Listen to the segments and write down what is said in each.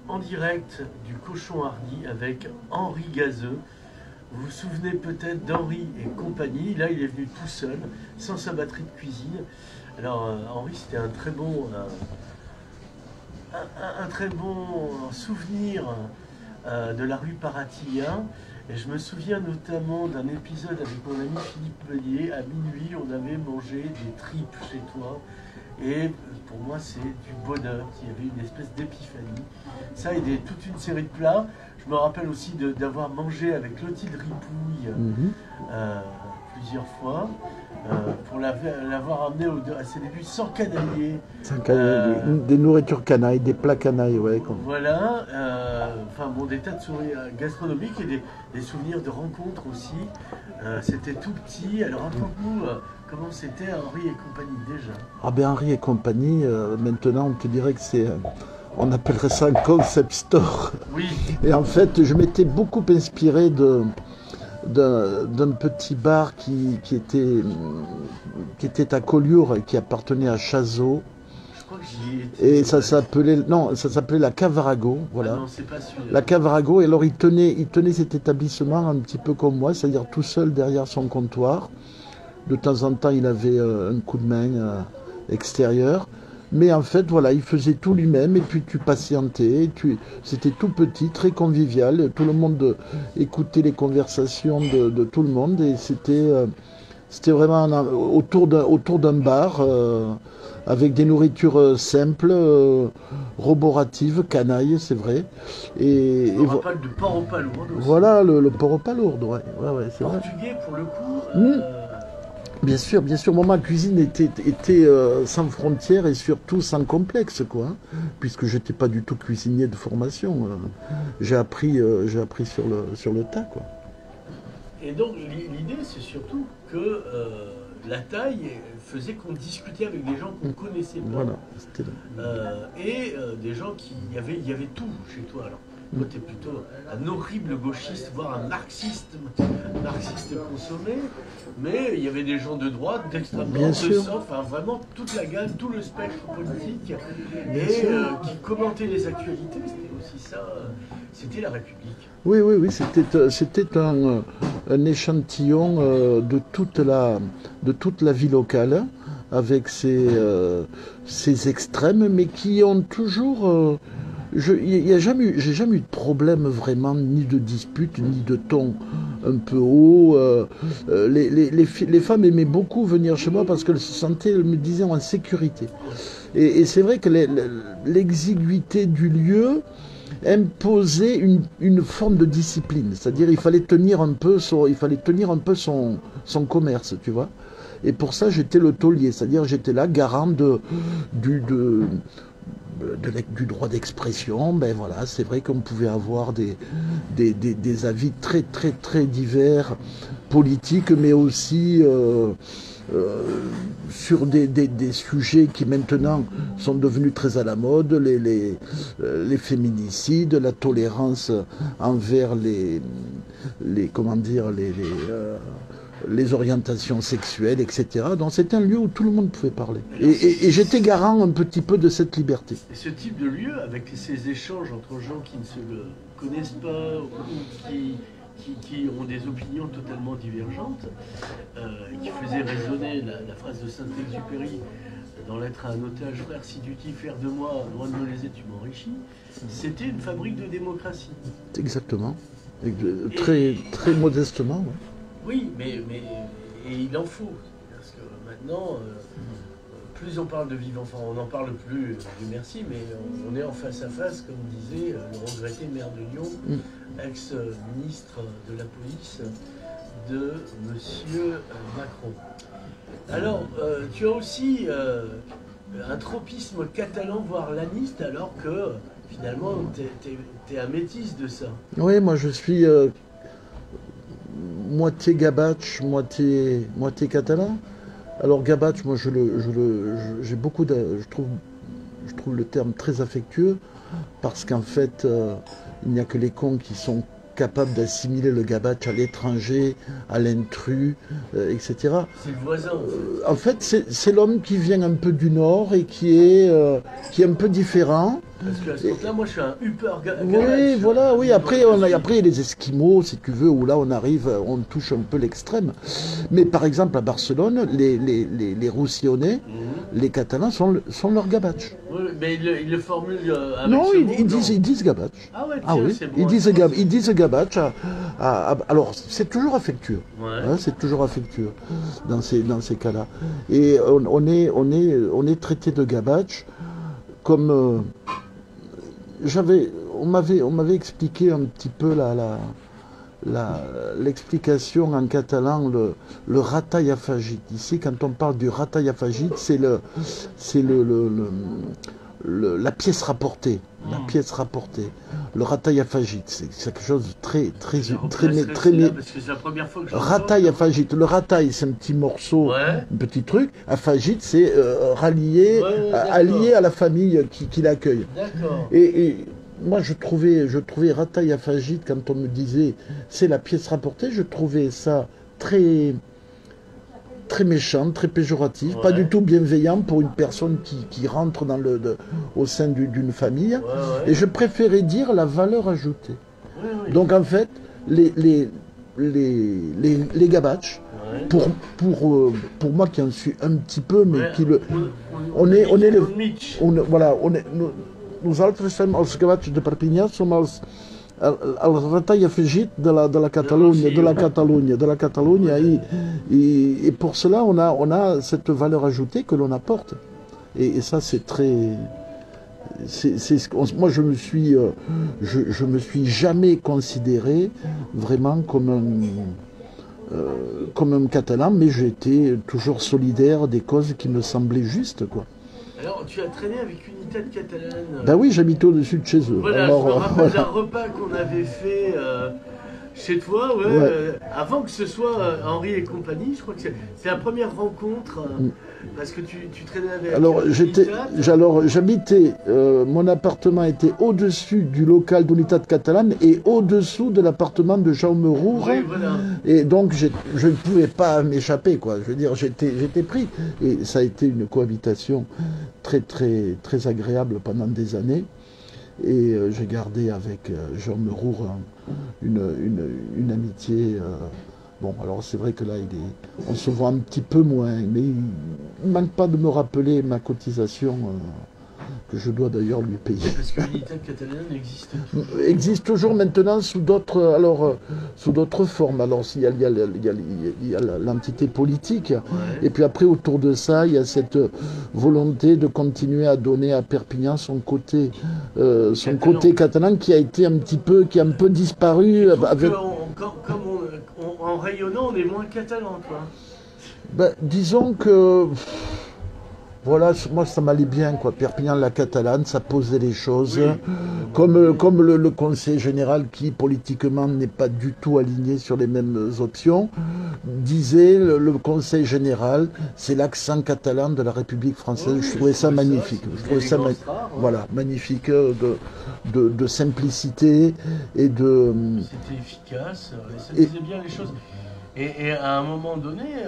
en direct du Cochon Hardy avec Henri Gazeux. Vous vous souvenez peut-être d'Henri et compagnie. Là, il est venu tout seul, sans sa batterie de cuisine. Alors, Henri, c'était un très bon, un très bon souvenir de la rue Paratia. Et je me souviens notamment d'un épisode avec mon ami Philippe Meunier. À minuit, on avait mangé des tripes chez toi. Et pour moi, c'est du bonheur. Il y avait une espèce d'épiphanie. Ça et toute une série de plats. Je me rappelle aussi d'avoir mangé avec Clotilde Ripouille plusieurs fois. Pour l'avoir amené à ses débuts sans canailler. Sans canaille, des nourritures canailles, des plats canailles, ouais. Voilà, enfin bon, des tas de souvenirs gastronomiques et des souvenirs de rencontres aussi. C'était tout petit. Alors raconte-nous comment c'était Henri et compagnie déjà. Ah ben Henri et compagnie, maintenant on te dirait que c'est, on appellerait ça un concept store. Oui. Et en fait, je m'étais beaucoup inspiré d'un petit bar qui était à Collioure et qui appartenait à Chazot. Je crois que j'y étais. Et ça s'appelait la Cave Arago, voilà. Ah non, c'est pas celui-là. La Cave Arago, et alors il tenait cet établissement un petit peu comme moi, c'est-à-dire tout seul derrière son comptoir. De temps en temps, il avait un coup de main extérieur. Mais en fait, voilà, il faisait tout lui-même et puis tu patientais. C'était tout petit, très convivial. Tout le monde écoutait les conversations de tout le monde et c'était vraiment autour d'un bar avec des nourritures simples, roboratives, canailles, c'est vrai. On rappelle de porc aux palourdes aussi. Voilà, le porc aux palourdes, ouais, c'est vrai. Portugais pour le coup. Bien sûr, moi ma cuisine était sans frontières et surtout sans complexe, quoi, hein, puisque j'étais pas du tout cuisinier de formation. J'ai appris sur le tas, quoi. Et donc l'idée c'est surtout que la taille faisait qu'on discutait avec des gens qu'on connaissait pas. Voilà, des gens il y avait tout chez toi alors. Toi, tu es plutôt un horrible gauchiste, voire un marxiste consommé, mais il y avait des gens de droite, d'extrême droite, de centre, enfin vraiment toute la gamme, tout le spectre politique, qui commentaient les actualités, c'était aussi ça, c'était la République. Oui, c'était un échantillon de toute la vie locale, avec ses extrêmes, mais qui ont toujours... j'ai jamais eu de problème vraiment, ni de dispute, ni de ton un peu haut. Les femmes aimaient beaucoup venir chez moi parce qu'elles se sentaient, elles me disaient, en sécurité. Et c'est vrai que l'exiguïté du lieu imposait une forme de discipline. C'est-à-dire il fallait tenir un peu son commerce, tu vois. Et pour ça, j'étais le taulier. C'est-à-dire j'étais là, garant du droit d'expression. Ben voilà, c'est vrai qu'on pouvait avoir des avis très très très divers, politiques, mais aussi sur des sujets qui maintenant sont devenus très à la mode, les féminicides, la tolérance envers les orientations sexuelles, etc. Donc c'est un lieu où tout le monde pouvait parler. Et j'étais garant un petit peu de cette liberté. Et ce type de lieu, avec ces échanges entre gens qui ne se connaissent pas ou qui ont des opinions totalement divergentes, qui faisaient résonner la phrase de Saint-Exupéry dans Lettre à un otage, frère, si tu t'y faire de moi, loin de me léser, tu m'enrichis, c'était une fabrique de démocratie. Exactement. Très, très modestement. Ouais. Oui, mais il en faut. Parce que maintenant, plus on parle de vivre, enfin on n'en parle plus, Dieu merci, mais on est en face à face, comme disait le regretté maire de Lyon, ex-ministre de la police de Monsieur Macron. Alors, tu as aussi un tropisme catalan, voire laniste, alors que finalement, t'es un métis de ça. Oui, moi je suis moitié gabache, moitié catalan. Alors gabache, moi je trouve le terme très affectueux, parce qu'en fait, il n'y a que les cons qui sont capable d'assimiler le gabache à l'étranger, à l'intrus, etc. C'est le voisin. En fait, c'est l'homme qui vient un peu du nord et qui est un peu différent. Parce qu'à ce moment-là, moi je suis un hyper Oui, voilà, oui. Après, après, il y a les Esquimaux, si tu veux, où là on arrive, on touche un peu l'extrême. Mais par exemple, à Barcelone, les Roussillonnais, les Catalans sont leur gabache. Oui, mais ils le formulent avec Non, ce ils disent gabache. Ah ouais, Ah tiens, oui, c'est bon. ils disent gabache. Alors, c'est toujours affectueux. Ouais. Hein, c'est toujours affectueux dans ces cas-là. Et on est traité de gabache comme on m'avait expliqué un petit peu l'explication en catalan, le ratall afegit. Ici, quand on parle du ratall afegit, c'est la pièce rapportée. La pièce rapportée. Le ratall afegit, c'est quelque chose de très Parce que c'est la première fois que je ratall afegit. Le ratall, c'est un petit morceau, Ouais. un petit truc. Afegit, c'est rallié, allié à la famille qui l'accueille. D'accord. Et moi, je trouvais ratall afegit, quand on me disait c'est la pièce rapportée, je trouvais ça très, très méchant, très péjoratif, pas du tout bienveillant pour une personne qui rentre au sein d'une famille. Ouais. Et je préférais dire la valeur ajoutée. Oui. Donc en fait, les gabaches, Ouais. pour moi qui en suis un petit peu, mais Ouais, qui le... on est le Mitch. Nosaltres som els gavatxos de Perpinyà, som els ratall afegit de la Catalunya, et pour cela on a cette valeur ajoutée que l'on apporte, et ça c'est très... moi je me suis jamais considéré vraiment comme un catalan, mais j'étais toujours solidaire des causes qui me semblaient justes, quoi. Alors, tu as traîné avec Unitat Catalane. Ben oui, j'habite au-dessus de chez eux. Voilà, Alors, je me rappelle d'un repas qu'on avait fait chez toi, avant que ce soit Henri et compagnie. Je crois que c'est la première rencontre, parce que tu traînais avec Alors, Unitat. j'habitais, mon appartement était au-dessus du local d'Unitat Catalane et au-dessous de l'appartement de Jaume Roure. Oui, voilà. Et donc, je ne pouvais pas m'échapper, quoi. Je veux dire, j'étais pris. Et ça a été une cohabitation très, très, très agréable pendant des années. Et j'ai gardé avec Jaume Roure une amitié. Bon, alors c'est vrai que là, on se voit un petit peu moins, mais il ne manque pas de me rappeler ma cotisation, que je dois d'ailleurs lui payer. Parce que l'unité catalane Existe toujours maintenant sous d'autres formes. Alors il y a l'entité politique, et puis après autour de ça, il y a cette volonté de continuer à donner à Perpignan son côté catalan qui a un peu disparu. En rayonnant, on est moins catalan, quoi. Ben, disons que... Voilà, moi ça m'allait bien, quoi. Perpignan la catalane, ça posait les choses. Oui. Comme le Conseil général, qui politiquement n'est pas du tout aligné sur les mêmes options, disait le Conseil général, c'est l'accent catalan de la République française. Oui, je trouvais ça magnifique. Voilà, magnifique, de simplicité et de... C'était efficace, ça disait bien les choses. Et à un moment donné,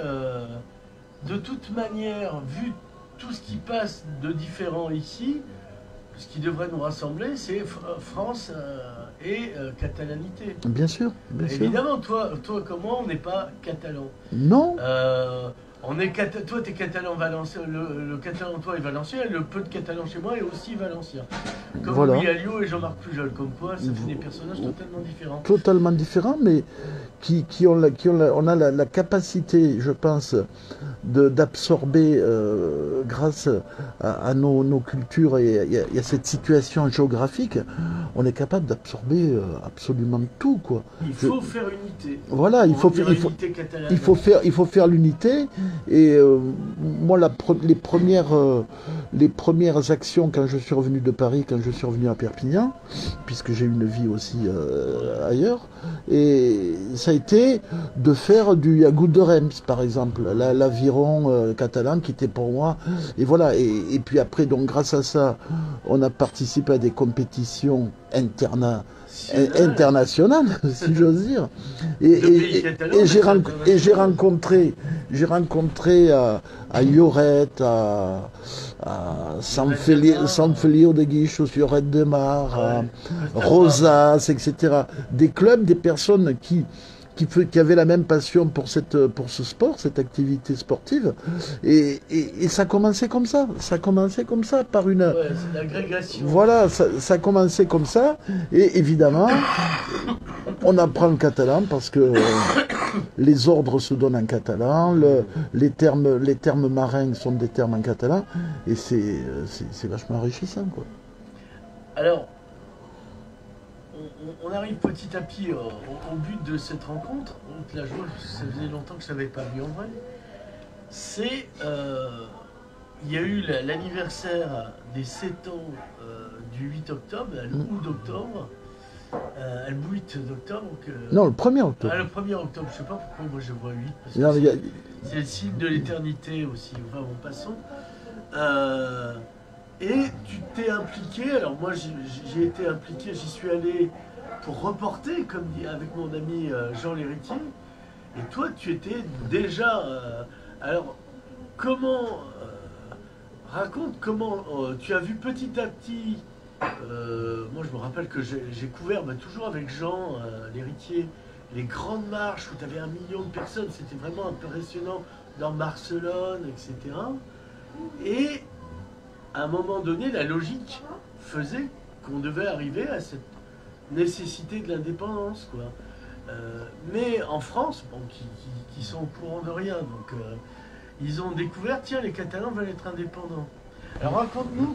de toute manière, vu tout ce qui passe de différent ici, ce qui devrait nous rassembler, c'est France et catalanité. Bien sûr, bien sûr. Évidemment, toi comme moi, on n'est pas catalan. Non. Toi, tu es catalan valencien, le catalan toi est valencien, et le peu de catalan chez moi est aussi valencien. Comme voilà. Louis Alliot et Jean-Marc Pujol, comme quoi, ça fait des personnages totalement différents. Totalement différents, mais on a la capacité, je pense, d'absorber, grâce à nos cultures et à cette situation géographique, on est capable d'absorber absolument tout, quoi. Il faut faire unité. Voilà, il faut faire l'unité. Et moi, les premières actions quand je suis revenu de Paris, quand je suis revenu à Perpignan, puisque j'ai une vie aussi ailleurs, et ça a été de faire du Yagout de Reims, par exemple, l'aviron catalan qui était pour moi. Et voilà. Et puis après, donc grâce à ça, on a participé à des compétitions international, si j'ose dire. Et j'ai rencontré à Lloret, à San Feliu de Guiche, Lloret de Mar, à Rosas, etc. Des clubs, des personnes qui avaient la même passion pour ce sport, cette activité sportive. Et ça commençait comme ça. Ça commençait comme ça, par une... Ouais, c'est l'agrégation. Voilà, ça commençait comme ça. Et évidemment, on apprend le catalan parce que les ordres se donnent en catalan, les termes marins sont des termes en catalan. Et c'est vachement enrichissant, quoi. Alors, on arrive petit à petit au but de cette rencontre. Donc la joie, ça faisait longtemps que je ne l'avais pas vu en vrai. C'est, il y a eu l'anniversaire des 7 ans du 8 octobre, le 8 d'octobre. Le 8 d'octobre. Non, le 1er octobre. Ah, le 1er octobre, je ne sais pas pourquoi moi je vois 8. Parce que Non, c'est le signe de l'éternité aussi. Enfin, bon, passons. Et tu t'es impliqué, alors moi j'ai été impliqué, j'y suis allé pour reporter, comme dit avec mon ami Jean l'Héritier, et toi tu étais déjà... alors comment... raconte comment tu as vu petit à petit... moi je me rappelle que j'ai couvert toujours avec Jean l'Héritier, les grandes marches où tu avais 1 million de personnes, c'était vraiment impressionnant dans Barcelone, etc. Et... à un moment donné, la logique faisait qu'on devait arriver à cette nécessité de l'indépendance, quoi. Mais en France, bon, qui sont au courant de rien, donc ils ont découvert, tiens, les Catalans veulent être indépendants. Alors raconte-nous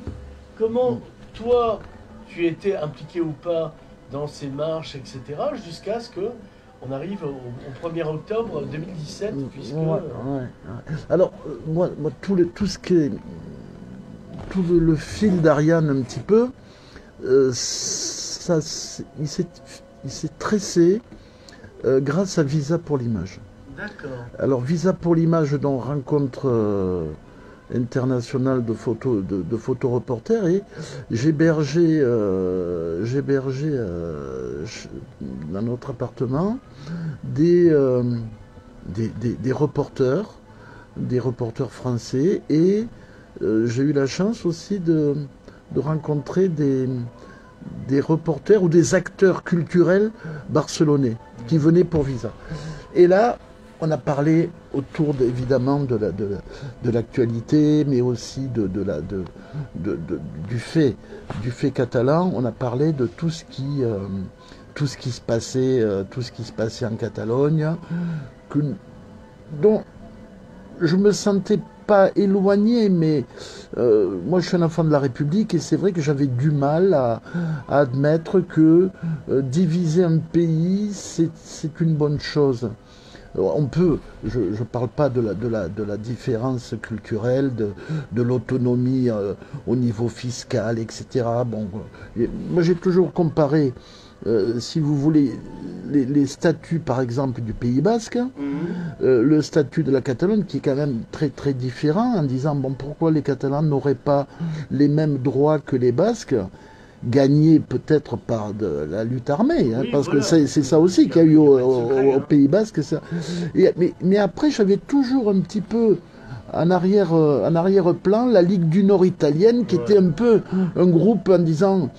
comment toi, tu étais impliqué ou pas dans ces marches, etc., jusqu'à ce que on arrive au 1er octobre 2017, puisque... Ouais. Alors, moi tout ce qui est... tout le fil d'Ariane un petit peu, il s'est tressé grâce à Visa pour l'image. D'accord. Alors Visa pour l'image, dans rencontre internationale de photoreporters, et j'hébergeais dans notre appartement des reporters français, et j'ai eu la chance aussi de rencontrer des reporters ou des acteurs culturels barcelonais qui venaient pour Visa. Et là, on a parlé autour évidemment de l'actualité, mais aussi du fait catalan. On a parlé de tout ce qui se passait en Catalogne, dont je me sentais pas éloigné, mais moi je suis un enfant de la République, et c'est vrai que j'avais du mal à admettre que diviser un pays, c'est une bonne chose. On peut, je ne parle pas de la différence culturelle, de l'autonomie au niveau fiscal, etc. Bon, moi j'ai toujours comparé, si vous voulez, les statuts par exemple du Pays Basque, le statut de la Catalogne qui est quand même très très différent, en disant bon, pourquoi les Catalans n'auraient pas les mêmes droits que les Basques, gagnés peut-être par de la lutte armée, oui, parce voilà. que c'est ça aussi qu'il y a eu au Pays Basque. Mais après, j'avais toujours un petit peu en arrière-plan la Ligue du Nord italienne, qui était un peu un groupe en disant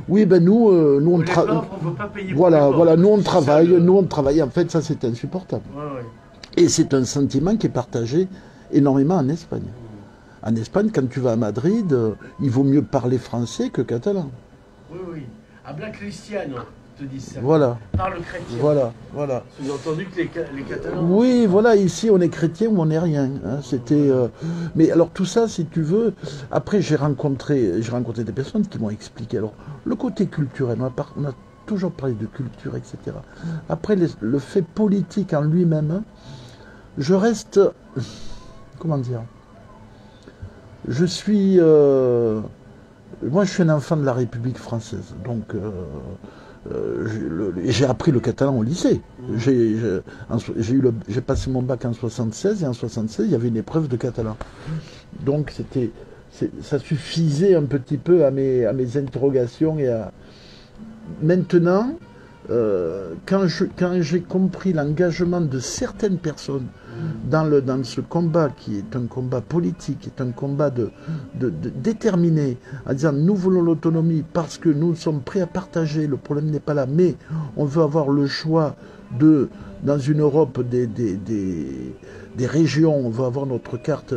oui, ben nous on travaille. Voilà, nous on travaille. En fait, ça c'est insupportable. Ouais. Et c'est un sentiment qui est partagé énormément en Espagne. En Espagne, quand tu vas à Madrid, il vaut mieux parler français que catalan. Oui. Habla cristiano, te disent ça. Voilà. Parle chrétien. Voilà. Sous-entendu que les Catalans... Oui, voilà, ici on est chrétien ou on n'est rien. Hein. C'était. Mais alors tout ça, si tu veux, après j'ai rencontré des personnes qui m'ont expliqué. Alors le côté culturel, on a toujours parlé de culture, etc. Après le fait politique en lui-même, je reste, comment dire, je suis, moi je suis un enfant de la République française, donc j'ai appris le catalan au lycée. J'ai passé mon bac en 76, et en 76 il y avait une épreuve de catalan. Donc ça suffisait un petit peu à mes interrogations et à... Maintenant, quand j'ai compris l'engagement de certaines personnes dans ce combat qui est un combat politique, qui est un combat de déterminé, en disant nous voulons l'autonomie parce que nous sommes prêts à partager, le problème n'est pas là, mais on veut avoir le choix dans une Europe des régions, on veut avoir notre carte,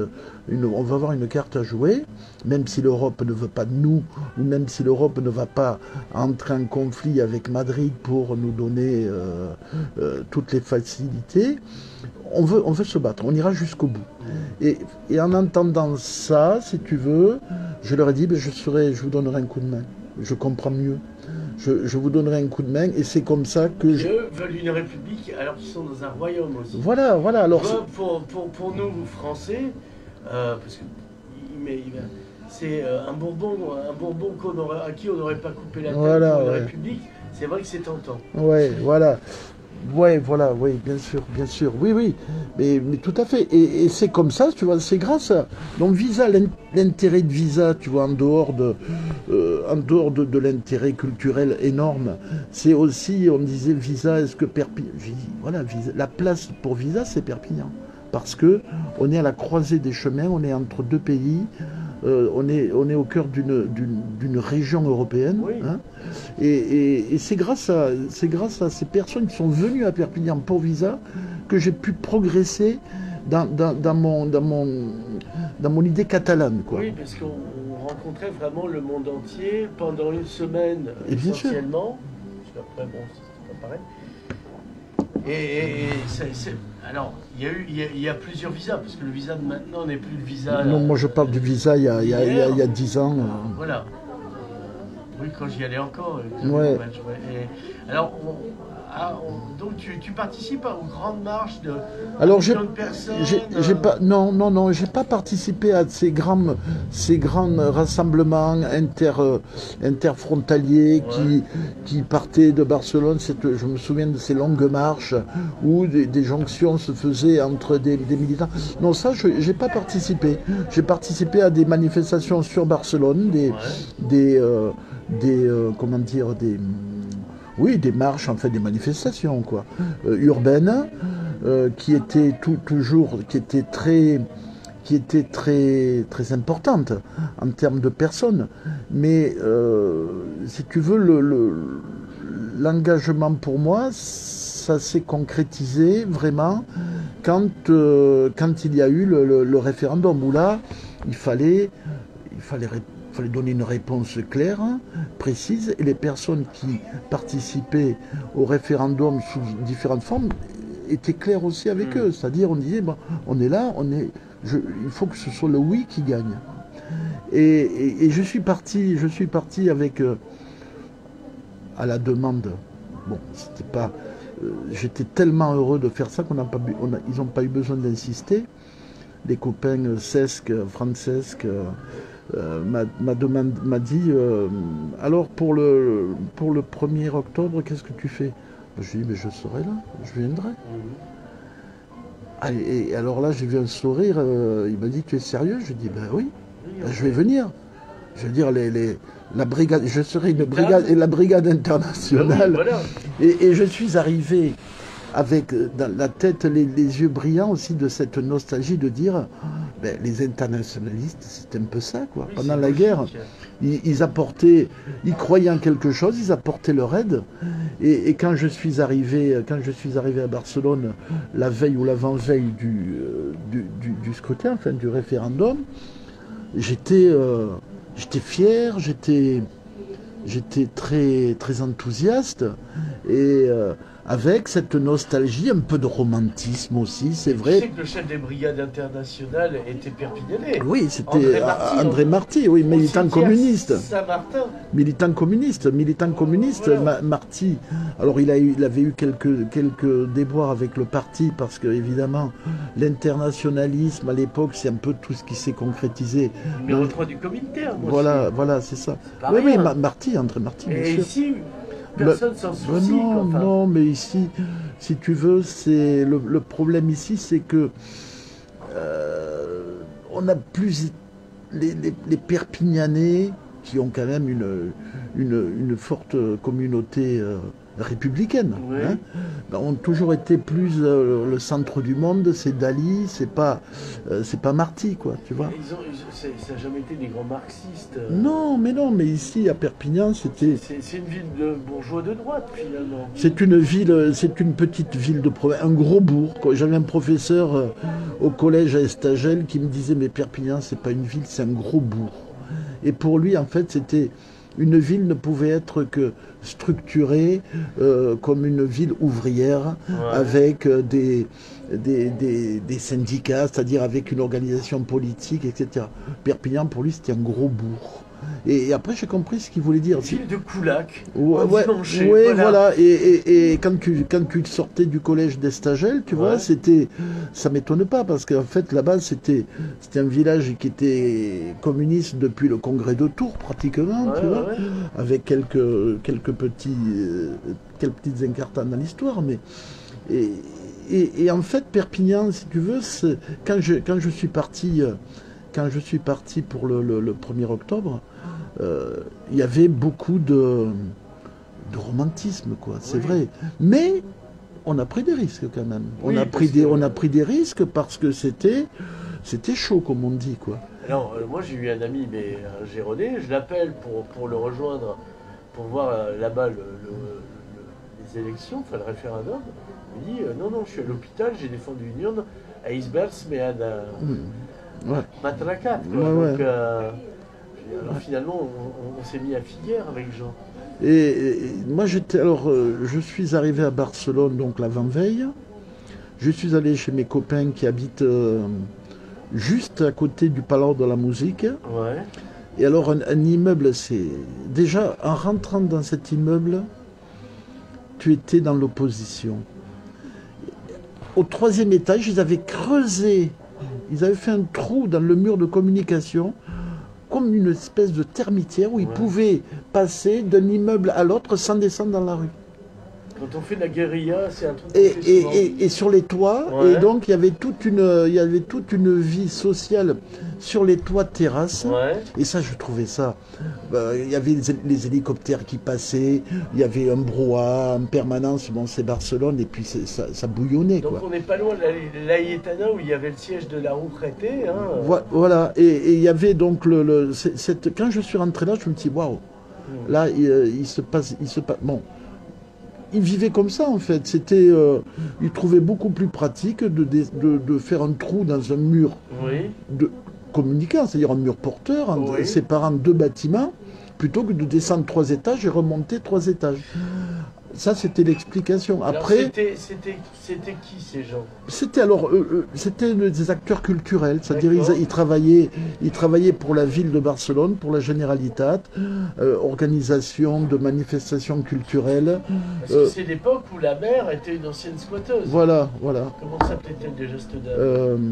on veut avoir une carte à jouer, même si l'Europe ne veut pas de nous, ou même si l'Europe ne va pas entrer en conflit avec Madrid pour nous donner toutes les facilités. On veut se battre, on ira jusqu'au bout. Et en entendant ça, si tu veux, je leur ai dit, je vous donnerai un coup de main. Je comprends mieux. Je vous donnerai un coup de main et c'est comme ça que Eux veulent une république alors qu'ils sont dans un royaume aussi. Voilà. Alors pour nous Français, parce que c'est un Bourbon à qui on n'aurait pas coupé la tête pour une république. C'est vrai que c'est tentant. Ouais, voilà. Ouais, voilà, oui, bien sûr, oui, mais tout à fait. Et c'est comme ça, tu vois, c'est grâce à... Donc Visa, l'intérêt de Visa, tu vois, en dehors de l'intérêt culturel énorme, c'est aussi, on disait Visa, est-ce que Perpignan... Voilà, la place pour Visa, c'est Perpignan. Parce que on est à la croisée des chemins, on est entre deux pays, on est au cœur d'une région européenne, oui. Hein, et c'est grâce à ces personnes qui sont venues à Perpignan pour Visa que j'ai pu progresser dans mon idée catalane, quoi. Oui, parce qu'on rencontrait vraiment le monde entier pendant une semaine, et bien essentiellement. Sûr. Après, bon, c'est pas pareil. Alors, il y a plusieurs visas, parce que le visa de maintenant n'est plus le visa... Non, moi je parle du visa il y a 10 ans. Voilà. Oui, quand j'y allais encore. Ouais. Alors, donc tu participes aux grandes marches de millions de personnes. J'ai pas participé à ces grands rassemblements interfrontaliers qui partaient de Barcelone. Je me souviens de ces longues marches où des jonctions se faisaient entre des militants. Non, ça, j'ai pas participé. J'ai participé à des manifestations sur Barcelone, des marches, en fait, des manifestations, quoi, urbaines, qui étaient très importantes en termes de personnes. Mais si tu veux, l'engagement pour moi, ça s'est concrétisé vraiment quand il y a eu le référendum, où là, il fallait donner une réponse claire, précise, et les personnes qui participaient au référendum sous différentes formes étaient claires aussi avec eux. C'est-à-dire, on disait, bon, on est là, il faut que ce soit le oui qui gagne. Et je suis parti avec, à la demande, bon, c'était pas... j'étais tellement heureux de faire ça ils n'ont pas eu besoin d'insister. Les copains Cesc, Francesc... m'a dit alors pour le 1er octobre, qu'est-ce que tu fais? Je lui ai dit, mais je serai là, je viendrai. Et alors là, j'ai vu un sourire, il m'a dit, tu es sérieux? Je lui ai dit, ben oui, je vais venir. Je veux dire, la brigade, je serai la brigade internationale. Oui, voilà. Et je suis arrivé avec dans la tête les yeux brillants aussi de cette nostalgie de dire, ben, les internationalistes, c'était un peu ça, quoi. Oui, pendant la guerre, ils croyaient en quelque chose, ils apportaient leur aide. Et quand je suis arrivé à Barcelone, la veille ou l'avant-veille du scrutin, enfin du référendum, j'étais fier, j'étais très, très enthousiaste, et avec cette nostalgie, un peu de romantisme aussi, c'est vrai. Tu sais que le chef des brigades internationales était perpignanais. Oui, c'était André Marty, oui, militant communiste. Saint-Martin. Militant communiste, voilà. Marty. Alors il avait eu quelques déboires avec le parti, parce que évidemment l'internationalisme à l'époque, c'est un peu tout ce qui s'est concrétisé. Numéro 3 du Comintern. Voilà, c'est ça. Oui, Marty, André Marty, bien sûr. Ici, personne s'en soucie. Non, mais ici, si tu veux, c'est le problème ici, c'est que on a plus les Perpignanais, qui ont quand même une forte communauté républicaine, Oui. hein, ben, ont toujours été plus le centre du monde. C'est Dali, c'est pas Marty, quoi, tu vois. Ça n'a jamais été des grands marxistes. Non, mais ici à Perpignan, c'était. C'est une ville de bourgeois de droite, finalement. C'est une petite ville de province, un gros bourg. J'avais un professeur au collège à Estagel qui me disait, mais Perpignan, c'est pas une ville, c'est un gros bourg. Et pour lui, en fait, une ville ne pouvait être que structurée comme une ville ouvrière, Ouais. avec des syndicats, c'est-à-dire avec une organisation politique, etc. Perpignan, pour lui, c'était un gros bourg. Et après, j'ai compris ce qu'il voulait dire. Ville de Coulac, Ouais, dimanché, ouais, voilà. voilà. Et quand tu sortais du collège d'Estagel, tu vois, Ouais. ça m'étonne pas, parce qu'en fait, là-bas, c'était un village qui était communiste depuis le congrès de Tours, pratiquement, Ouais, tu vois, ouais. avec quelques petites incartades dans l'histoire, mais et en fait, Perpignan, si tu veux, quand je suis parti pour le 1er octobre, il y avait beaucoup de romantisme, quoi, c'est Oui. vrai. Mais on a pris des risques quand même. Oui, on a parce pris des risques parce que c'était chaud, comme on dit, quoi. Alors, moi j'ai eu un ami, mais un Gironais, je l'appelle pour le rejoindre, pour voir là-bas les élections, enfin le référendum. Il me dit non, je suis à l'hôpital, j'ai défendu une urne à Isbers, mais à Ouais. Matracat. Ouais, ouais. Donc, alors finalement, on s'est mis à Figueres avec Jean. Et moi, je suis arrivé à Barcelone, donc l'avant-veille. Je suis allé chez mes copains qui habitent juste à côté du Palau de la Musique. Ouais. Et alors, un immeuble, c'est... Déjà, en rentrant dans cet immeuble, tu étais dans l'opposition. Au 3e étage, ils avaient fait un trou dans le mur de communication, comme une espèce de termitière où ils pouvaient passer d'un immeuble à l'autre sans descendre dans la rue. Quand on fait de la guérilla, c'est un truc qu'on fait souvent. Et sur les toits, Ouais. et donc il y avait toute une vie sociale sur les toits de terrasse. Ouais. Et ça, je trouvais ça. Il y avait les hélicoptères qui passaient, il y avait un brouhaha en permanence. Bon, c'est Barcelone, et puis ça bouillonnait, Donc quoi. on n'est pas loin de la Laietana où il y il y avait le siège de la Retraité. Hein. Voilà, et il y avait donc quand je suis rentré là, je me suis dit, waouh, là, il se passe, bon. Ils vivaient comme ça, en fait. Ils trouvaient beaucoup plus pratique de faire un trou dans un mur Oui. de communicant, c'est-à-dire un mur porteur, Oui. séparant 2 bâtiments, plutôt que de descendre 3 étages et remonter 3 étages. Ça, c'était l'explication. Alors, Après, c'était qui ces gens? c'était des acteurs culturels, c'est-à-dire D'accord. ils travaillaient pour la ville de Barcelone, pour la Generalitat, organisation de manifestations culturelles. Parce que c'est l'époque où la mère était une ancienne squatteuse. Voilà. Comment s'appelait-elle déjà cette dame?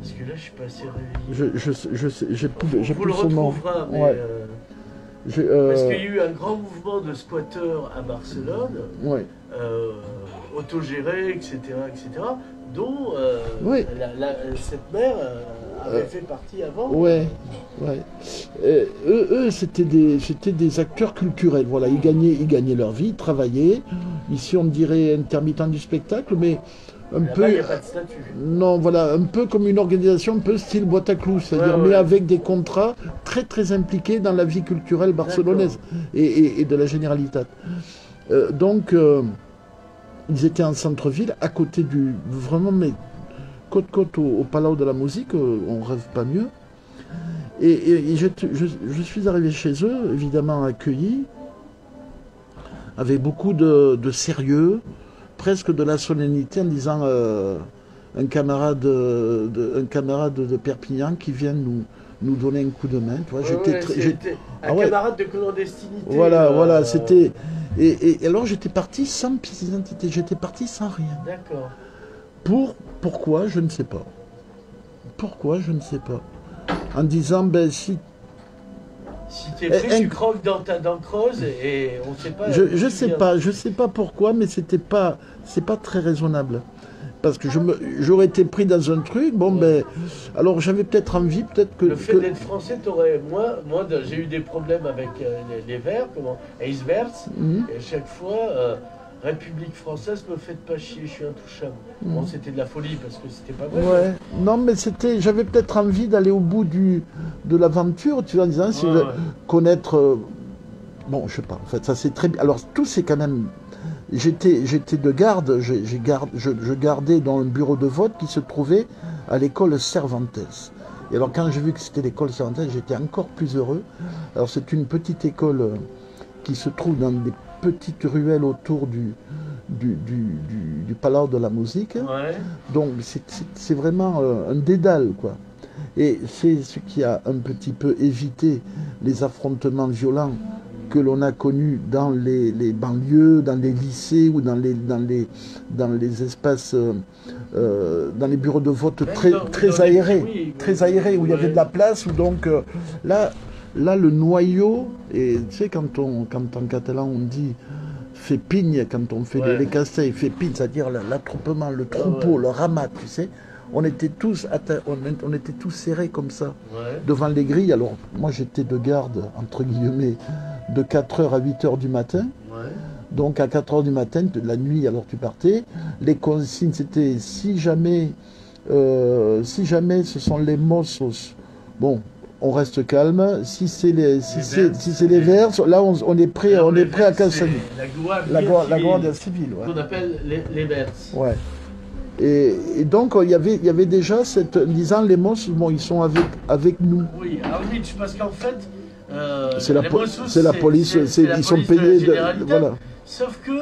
Parce que là, je suis pas assez réveillé. J'ai On vous le plus son nom. retrouvera, mais... Ouais. Parce qu'il y a eu un grand mouvement de squatteurs à Barcelone, Ouais. autogérés, etc., dont Oui. cette mère avait fait partie avant. Ouais. Eux, c'était des acteurs culturels. Voilà, ils gagnaient leur vie, ils travaillaient. Ici, on dirait intermittent du spectacle, mais un Là-bas, peu. il n'y a pas de statut. Non, voilà, un peu comme une organisation, un peu style boîte à clous, c'est-à-dire, mais avec des contrats très très impliqués dans la vie culturelle barcelonaise et de la Generalitat. Donc, ils étaient en centre-ville, à côté vraiment, mais côte-côte au Palau de la Musique, on rêve pas mieux. Et je suis arrivé chez eux, évidemment accueilli, avec beaucoup de sérieux, presque de la solennité, en disant un camarade de Perpignan qui vient nous donner un coup de main. Tu vois, un camarade de clandestinité. Voilà, c'était... Et alors j'étais parti sans pièce d'identité, j'étais parti sans rien. D'accord. Pourquoi, je ne sais pas. Pourquoi, je ne sais pas. En disant, ben si... Si t'es pris, tu croques dans ta dent creuse et on ne sait pas... Je sais pas pourquoi, mais c'est pas très raisonnable. parce que j'aurais été pris dans un truc, bon ben, alors j'avais peut-être envie, peut-être que... Le fait d'être français, t'aurais... Moi j'ai eu des problèmes avec les Verts, Eisverts, et à chaque fois, République française, me faites pas chier, je suis intouchable. Bon, c'était de la folie, parce que c'était pas vrai. Ouais, non mais j'avais peut-être envie d'aller au bout de l'aventure, tu vois, en disant, si je veux connaître... bon, je sais pas, en fait, ça c'est très bien. Alors, tout c'est quand même... J'étais de garde, je gardais dans un bureau de vote qui se trouvait à l'école Cervantes. Et alors quand j'ai vu que c'était l'école Cervantes, j'étais encore plus heureux. Alors c'est une petite école qui se trouve dans des petites ruelles autour du Palau de la Musique. Ouais. Donc c'est vraiment un dédale, quoi. Et c'est ce qui a un petit peu évité les affrontements violents que l'on a connus dans les banlieues, dans les lycées ou dans les espaces, dans les bureaux de vote très aérés, très aérés, où il y avait de la place, où donc là le noyau, et tu sais quand en catalan on dit fait pigne, quand on fait les castells, fait pigne, c'est-à-dire l'attroupement, le troupeau, le ramat, tu sais. On était tous serrés comme ça, devant les grilles. Alors, moi, j'étais de garde, entre guillemets, de 4h à 8h du matin. Ouais. Donc, à 4h du matin, la nuit, alors tu partais. Les consignes, c'était si jamais ce sont les Mossos, bon, on reste calme. Si c'est les Verts, là, on est prêt à casser. La Guardia civile. Qu'on appelle les Verts. Ouais. Et donc, il y avait déjà disant les Mossos, bon, ils sont avec nous. Oui, parce qu'en fait, c'est la police, ils sont payés voilà. Sauf que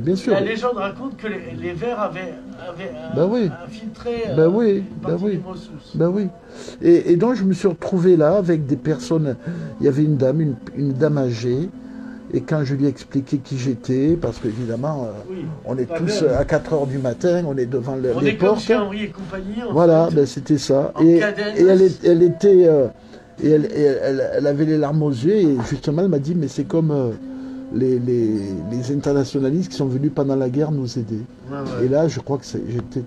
bien sûr. La légende raconte que les Verts avaient infiltré les Mossos. Et donc, je me suis retrouvé là avec des personnes. Il y avait une dame âgée. Et quand je lui ai expliqué qui j'étais, parce qu'évidemment, on est tous à 4h du matin, on est devant les portes. On est comme chez Henri et compagnie. Voilà, c'était ça. Et elle avait les larmes aux yeux, et justement, elle m'a dit, mais c'est comme les internationalistes qui sont venus pendant la guerre nous aider. Et là, je crois que j'étais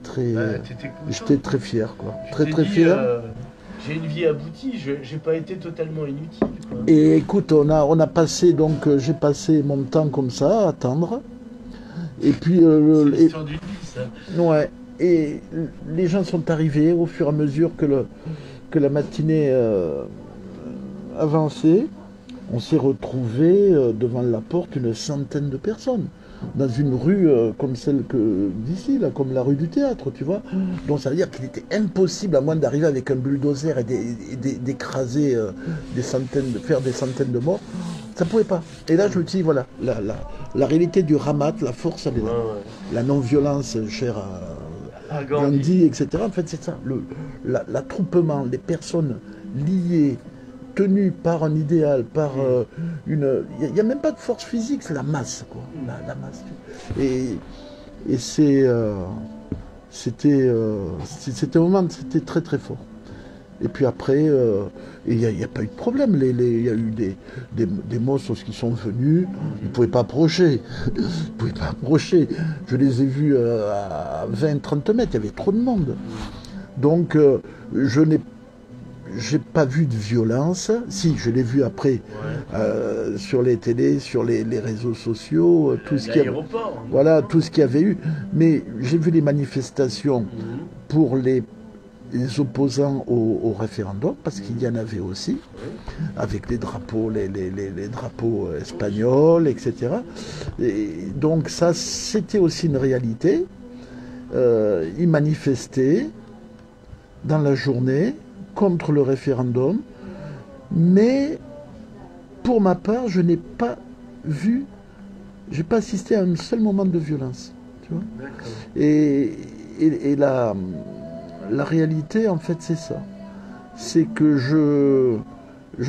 très fier, quoi. Très fier. J'ai une vie aboutie, j'ai pas été totalement inutile, quoi. Et écoute, on a passé, donc j'ai passé mon temps comme ça, à attendre. Et puis... c'est l'histoire d'une vie, ça. Ouais. Et les gens sont arrivés au fur et à mesure que la matinée avançait. On s'est retrouvés devant la porte une centaine de personnes. Dans une rue comme celle d'ici, là, comme la rue du Théâtre, tu vois. Donc ça veut dire qu'il était impossible, à moins d'arriver avec un bulldozer et d'écraser faire des centaines de morts. Ça ne pouvait pas. Et là, je me dis, voilà, la réalité du ramat, la force, elle est là. La non-violence chère à Gandhi, etc. En fait, c'est ça. L'attroupement, les personnes liées, tenu par un idéal, par il n'y a même pas de force physique, c'est la masse, quoi. La masse. Et c'était un moment, c'était très très fort. Et puis après, il n'y a pas eu de problème. Il y a eu des Mossos qui sont venus, ils ne pouvaient pas approcher. Je les ai vus à 20-30 mètres, il y avait trop de monde. Donc, j'ai pas vu de violence. Si, je l'ai vu après sur les télés, sur les réseaux sociaux, tout ce qu'il y avait eu. Mais j'ai vu les manifestations pour les opposants au référendum, parce qu'il y en avait aussi, avec les drapeaux, les drapeaux espagnols, etc. Et donc ça, c'était aussi une réalité. Ils manifestaient dans la journée contre le référendum, mais pour ma part, je n'ai pas assisté à un seul moment de violence, tu vois. Et la réalité, en fait, c'est ça. C'est que je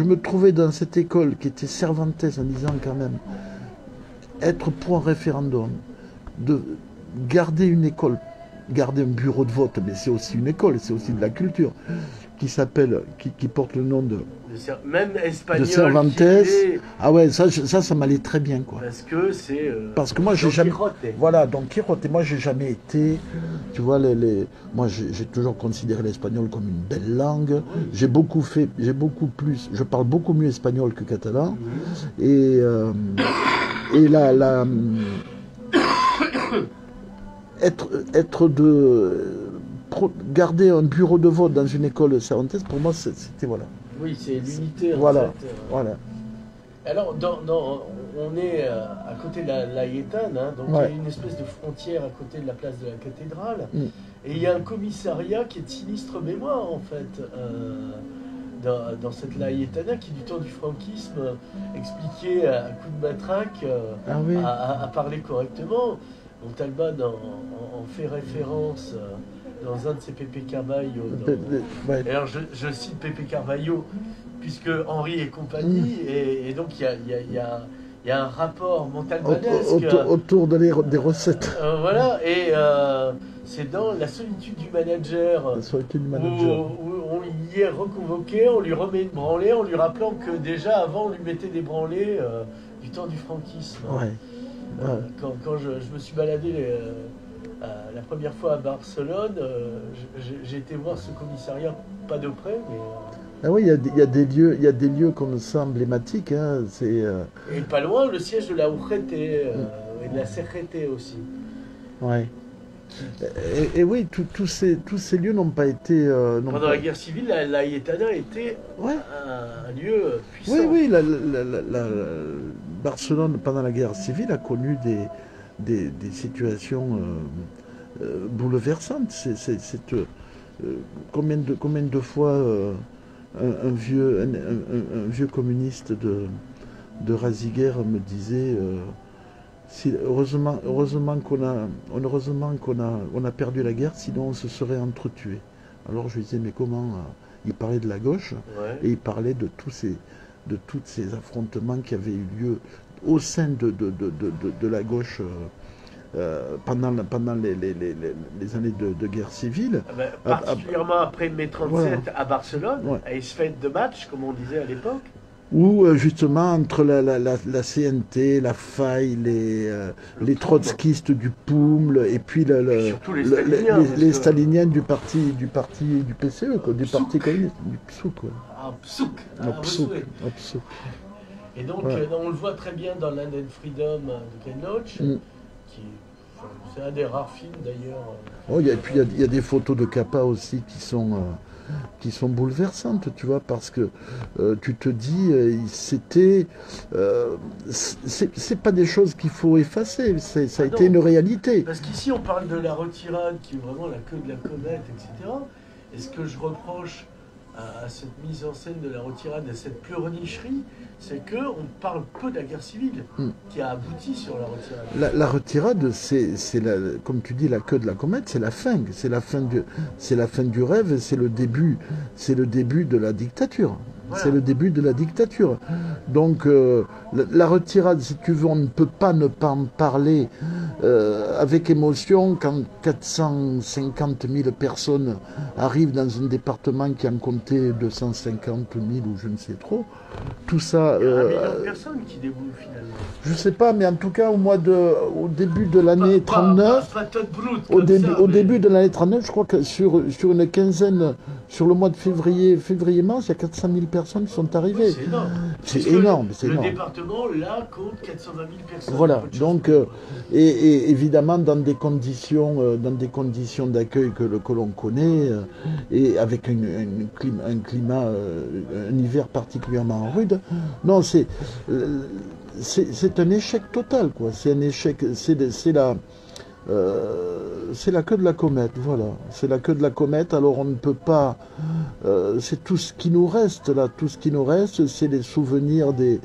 me trouvais dans cette école qui était Cervantes, en disant quand même, être pour un référendum, de garder une école, garder un bureau de vote, mais c'est aussi une école, c'est aussi de la culture. qui porte le nom de Même espagnol. de Cervantes. Qu'il est, Ah ouais, ça m'allait très bien, quoi. parce que c'est. Parce que moi, j'ai Don jamais. Quijote. Voilà, Don Quijote. Et moi, j'ai jamais été. Tu vois, moi, j'ai toujours considéré l'espagnol comme une belle langue. Oui. J'ai beaucoup plus. Je parle beaucoup mieux espagnol que catalan. Mhm. Et garder un bureau de vote dans une école cervantaise, pour moi, c'était voilà. Oui, c'est l'unité. Voilà, En fait. voilà. Alors, on est à côté de la Laietane, hein, donc Ouais. il y a une espèce de frontière à côté de la place de la cathédrale. Mm. Et il y a un commissariat qui est de sinistre mémoire, en fait, dans cette Laietana qui, du temps du franquisme, expliquait à coups de matraque Ah oui. à parler correctement. Montalbán en fait référence dans un de ses Pepe Carvalho. Ouais. Et alors je cite Pepe Carvalho, puisque Henri et compagnie, et donc il y a un rapport montalbanesque. Autour des recettes. Voilà, et c'est dans La solitude du manager, La solitude du manager. où on y est reconvoqué, on lui remet une branlée, en lui rappelant que déjà avant on lui mettait des branlées du temps du franquisme. Ouais. Ouais. Quand je me suis baladé la première fois à Barcelone, j'ai été voir ce commissariat, pas de près, mais... Ah oui, il y a des lieux comme ça emblématiques. Hein, Et pas loin, le siège de la Urgete et de la CGT aussi. Ouais. Et oui, tous ces lieux n'ont pas été... Pendant la guerre civile, la Laietana était ouais. un lieu puissant. Oui, Barcelone, pendant la guerre civile, a connu des situations bouleversantes. Combien de fois un vieux communiste de Raziguer me disait heureusement qu'on a perdu la guerre, sinon on se serait entretués. Alors je lui disais mais comment il parlait de la gauche, Ouais. et il parlait de tous ces affrontements qui avaient eu lieu au sein de la gauche pendant les années de guerre civile. Ah ben, particulièrement après mai 37 voilà. à Barcelone, Ouais. à Esfète de match, comme on disait à l'époque. Où justement entre la CNT, la faille, les trotskistes du POUM, et puis surtout les staliniens, les que... staliniens du PCE, quoi, du parti communiste, du PSOK. Quoi. Ah, PSOK, PSOK. Et donc, ouais. On le voit très bien dans Land and Freedom de Ken Loach, c'est un des rares films d'ailleurs. Oh, et puis il y a des photos de Capa aussi qui sont bouleversantes, tu vois, parce que tu te dis, c'est pas des choses qu'il faut effacer, ça a été une réalité. Parce qu'ici on parle de la retirade qui est vraiment la queue de la comète, etc. Et ce que je reproche à cette mise en scène de la retirade, à cette pleurnicherie, c'est qu'on parle peu de la guerre civile qui a abouti sur la retirade. La retirade, c'est comme tu dis, la queue de la comète, c'est la fin du rêve, c'est le début de la dictature. Voilà. C'est le début de la dictature. Donc la retirade, si tu veux, on ne peut pas ne pas en parler avec émotion quand 450 000 personnes arrivent dans un département qui en comptait 250 000 ou je ne sais trop. Tout ça. Il y a 1 million de personnes qui déboulent finalement. Je sais pas, mais en tout cas au début de l'année 39, début de l'année 39, je crois que sur une quinzaine, sur le mois de février-mars, il y a 400 000 personnes qui sont arrivées. C'est énorme. Le département, là, compte 420 000 personnes. Voilà, donc, et évidemment dans des conditions d'accueil que l'on connaît, et avec un climat, un hiver particulièrement rude. Non, c'est un échec total, quoi. C'est un échec, c'est la queue de la comète, voilà. C'est la queue de la comète, alors on ne peut pas... c'est tout ce qui nous reste, là. Tout ce qui nous reste, c'est les souvenirs des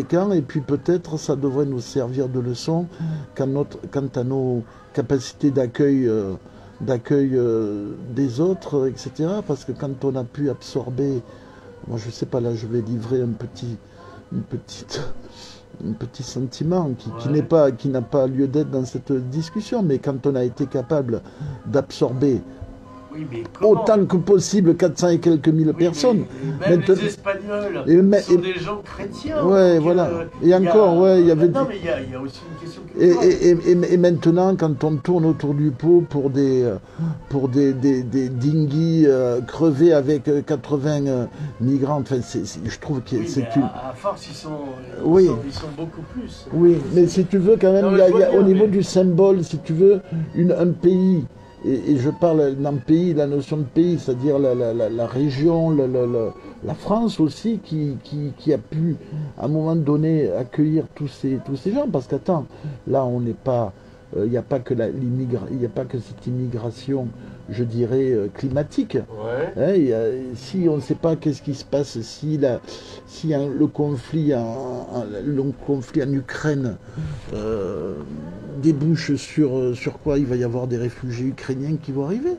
camps, et puis peut-être ça devrait nous servir de leçon quant à nos capacités d'accueil des autres, etc. Parce que quand on a pu absorber... Moi, je sais pas, là, je vais livrer un petit sentiment qui n'a pas lieu d'être dans cette discussion, mais quand on a été capable d'absorber Oui, mais comment? Autant que possible 400 et quelques mille personnes. Même Maintenant- les Espagnols sont des gens chrétiens. Ouais, donc, voilà. Et encore, ouais, il y avait... Non, mais il y a aussi une question culturelle. Et maintenant, quand on tourne autour du pot pour des dinghies crevées avec 80 migrants, enfin, je trouve que Oui, c'est mais une... à force, ils sont beaucoup plus. Oui, mais si tu veux, quand même, Non, il y a, je vois bien, au niveau mais- du symbole, si tu veux, un pays, et je parle d'un pays, la notion de pays, c'est-à-dire la région, la France aussi, qui a pu, à un moment donné, accueillir tous ces gens, parce qu'attends, là, on n'est pas... il n'y a pas que il n'y a pas que cette immigration, je dirais, climatique. Ouais. Hein, si on ne sait pas qu'est-ce qui se passe, si le conflit en Ukraine débouche sur quoi il va y avoir des réfugiés ukrainiens qui vont arriver.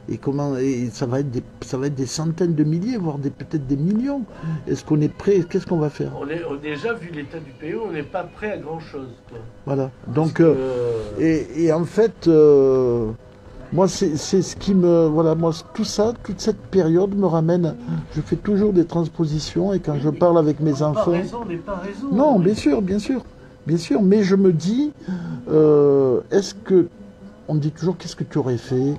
Et ça va être des centaines de milliers, voire peut-être des millions. Est-ce qu'on est prêt? Qu'est-ce qu'on va faire? On déjà, vu l'état du pays, on n'est pas prêt à grand-chose. Voilà. Donc, que- et en fait, moi, c'est ce qui me... Voilà, moi, tout ça, toute cette période me ramène... Je fais toujours des transpositions et quand je parle avec mes enfants... Pas raison n'est pas raison. Non, bien sûr, bien sûr. Bien sûr, mais je me dis, est-ce que... On me dit toujours, qu'est-ce que tu aurais fait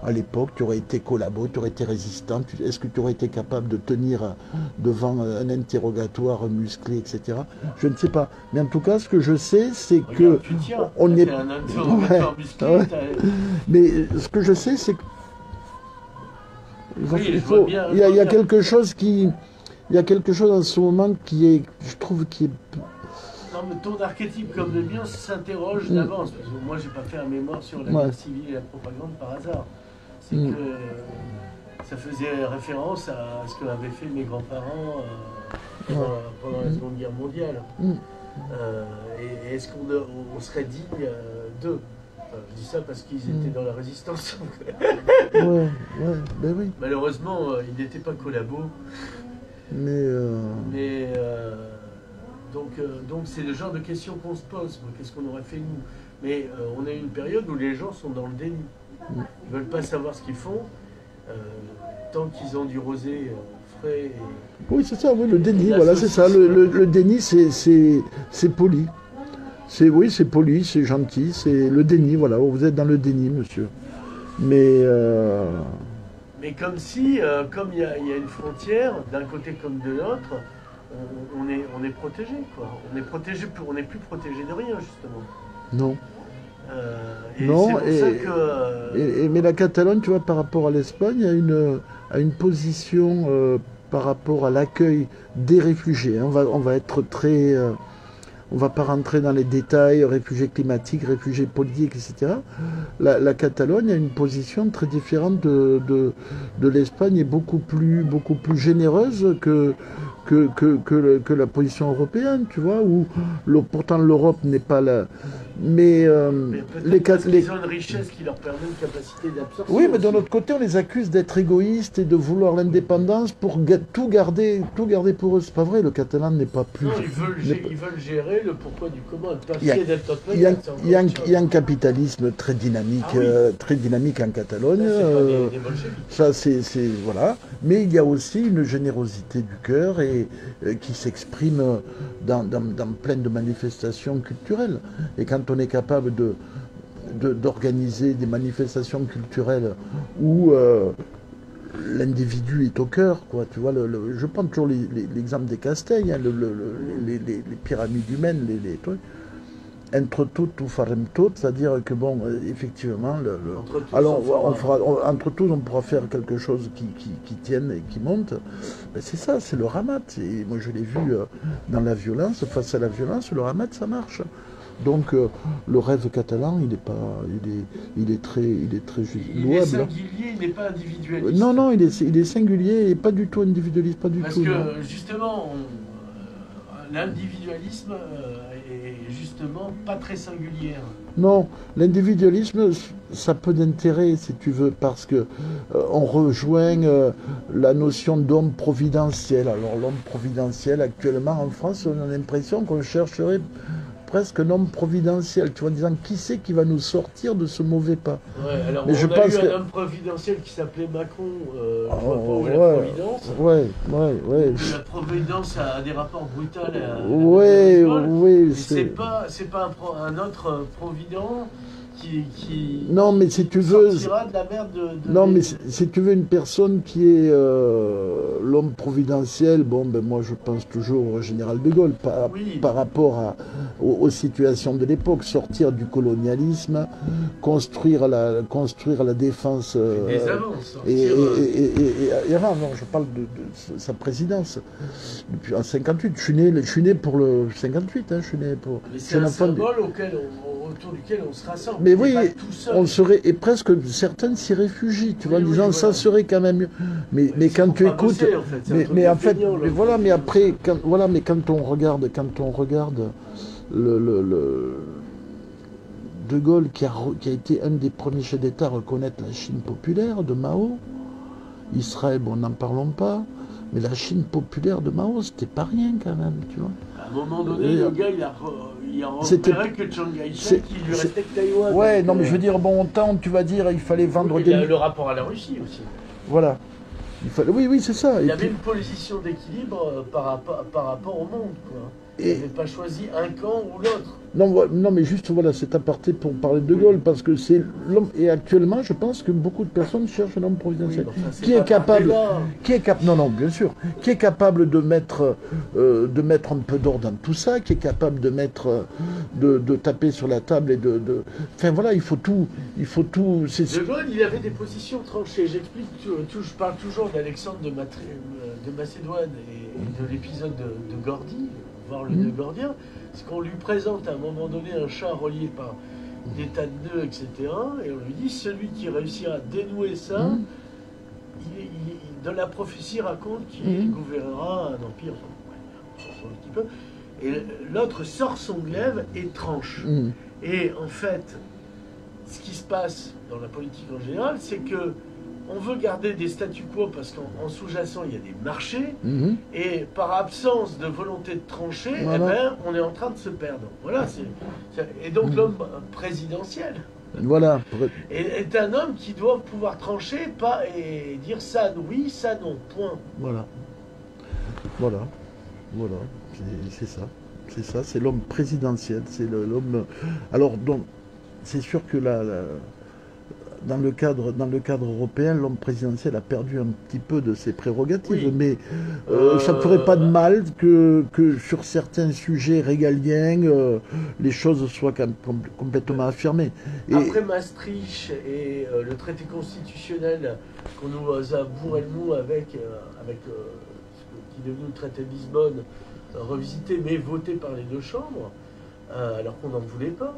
à l'époque? Tu aurais été collabo, tu aurais été résistant, est-ce que tu aurais été capable de tenir devant un interrogatoire musclé, etc. Je ne sais pas. Mais en tout cas, ce que je sais, c'est que... Tu tiens, on est... t'es un interrogatoire musclé, ouais. Mais ce que je sais, c'est que... Il y a quelque chose qui... Il y a quelque chose en ce moment qui est... Je trouve qui est... Non, mais ton archétype comme le mien s'interroge d'avance. Parce que moi, j'ai pas fait un mémoire sur la guerre civile et la propagande par hasard. C'est que ça faisait référence à ce qu'avaient fait mes grands-parents pendant la Seconde Guerre mondiale. Et est-ce qu'on serait digne d'eux? Je dis ça parce qu'ils étaient dans la résistance. Ben oui. Malheureusement, ils n'étaient pas collabos. Mais donc c'est le genre de questions qu'on se pose. Qu'est-ce qu'on aurait fait nous? Mais on a une période où les gens sont dans le déni. Ils veulent pas savoir ce qu'ils font tant qu'ils ont du rosé frais. Oui, c'est ça, oui, le déni, voilà, c'est ça. Le déni, c'est poli. Oui, c'est poli, c'est gentil, c'est le déni, voilà. Vous êtes dans le déni, monsieur. Mais comme si, comme il y a une frontière, d'un côté comme de l'autre, on est protégé, quoi. On n'est plus protégé de rien, justement. Non. Non, c'est pour ça que... mais la Catalogne, tu vois, par rapport à l'Espagne, a une position par rapport à l'accueil des réfugiés. On va être très... on ne va pas rentrer dans les détails, réfugiés climatiques, réfugiés politiques, etc. La Catalogne a une position très différente de l'Espagne et beaucoup plus généreuse que la position européenne, tu vois, où pourtant l'Europe n'est pas là. Mais ils ont une richesse qui leur permet une capacité d'absorption. Oui, mais d'un autre côté, on les accuse d'être égoïstes et de vouloir l'indépendance pour tout garder pour eux. C'est pas vrai, le catalan n'est pas plus... Non, ils veulent gérer le pourquoi du comment. Il y a un capitalisme très dynamique, en Catalogne. Ça, c'est voilà. Mais il y a aussi une générosité du cœur et qui s'exprime dans plein de manifestations culturelles. Et quand on est capable d'organiser des manifestations culturelles où l'individu est au cœur, quoi. Tu vois, je prends toujours l'exemple des Castells, hein, les pyramides humaines, les trucs. Entre toutes ou farem toutes, c'est-à-dire que bon, effectivement, entre tous, on pourra faire quelque chose qui tienne et qui monte. Ben, c'est ça, c'est le ramat. Et moi, je l'ai vu dans la violence, face à la violence, le ramat, ça marche. Donc, le rêve catalan, il est très louable. Il est singulier, il n'est pas individualiste. Non, il est singulier et pas du tout individualiste, pas du tout. Parce que justement, l'individualisme est justement pas très singulier. Non, l'individualisme, ça peut d'intérêt, si tu veux, parce que on rejoint la notion d'homme providentiel. Alors l'homme providentiel, actuellement en France, on a l'impression qu'on chercherait presque un homme providentiel, tu vois, en disant qui c'est qui va nous sortir de ce mauvais pas. Ouais, alors Mais on je a pense eu que... un homme providentiel qui s'appelait Macron, je vois pas Oh, où est la ouais, providence. ouais. La providence a des rapports brutaux à la Ouais, mais c'est... c'est pas un autre provident qui Non, mais si tu veux... sortira de la merde de Non, mais si tu veux une personne qui est l'homme providentiel, bon, ben moi je pense toujours au général de Gaulle Oui. par rapport aux situations de l'époque, sortir du colonialisme, construire la défense. Des avances. Et avant, non, je parle de sa présidence. Depuis en 58, je suis né pour le 58, hein, je suis né pour. Mais c'est un symbole autour duquel on se rassemble. Mais oui, pas tout seul. on serait, et presque certaines s'y réfugient, tu vois, en disant ça serait quand même mieux. Mais quand tu écoutes, bosser, en fait, mais en fait, peignant, mais voilà, mais après, mais quand on regarde le De Gaulle qui a été un des premiers chefs d'État à reconnaître la Chine populaire de Mao, Israël, bon, n'en parlons pas, mais la Chine populaire de Mao, c'était pas rien quand même, tu vois. À un moment donné, le gars, il a repéré que Chiang Kai-shek, il lui restait que Taïwan. Ouais, non, mais je veux dire, bon, autant, tu vas dire, il fallait vendre il y a le rapport à la Russie aussi. Voilà. Oui, c'est ça. Il avait une position d'équilibre par rapport au monde, quoi. Il n'avait pas choisi un camp ou l'autre. Non, mais juste, voilà, c'est aparté pour parler de Gaulle, parce que c'est l'homme, et actuellement, je pense que beaucoup de personnes cherchent un homme providentiel. Qui est capable, non, bien sûr, qui est capable de mettre un peu d'ordre dans tout ça, qui est capable de de taper sur la table et enfin voilà, il faut tout. De Gaulle, il avait des positions tranchées. J'explique, je parle toujours d'Alexandre de Macédoine et de l'épisode de Gordy, voir le nœud gordien. C'est qu'on lui présente à un moment donné un chat relié par des tas de nœuds, etc. Et on lui dit, celui qui réussira à dénouer ça, dans la prophétie raconte qu'il gouvernera un empire. Un petit peu. Et l'autre sort son glaive et tranche. Et en fait, ce qui se passe dans la politique en général, c'est que on veut garder des statu quo parce qu'en sous-jacent, il y a des marchés, et par absence de volonté de trancher, voilà. Eh ben, on est en train de se perdre. Voilà, et donc l'homme présidentiel voilà. est un homme qui doit pouvoir trancher et dire ça oui, ça non, point. Voilà. C'est ça, c'est l'homme présidentiel, c'est l'homme... Alors, donc, c'est sûr que dans le cadre européen, l'homme présidentiel a perdu un petit peu de ses prérogatives, mais ça ne ferait pas de mal que sur certains sujets régaliens, les choses soient complètement affirmées. Après Maastricht et le traité constitutionnel qu'on nous a bourré le mou avec ce qui est devenu le traité de Lisbonne, revisité mais voté par les deux chambres, alors qu'on n'en voulait pas.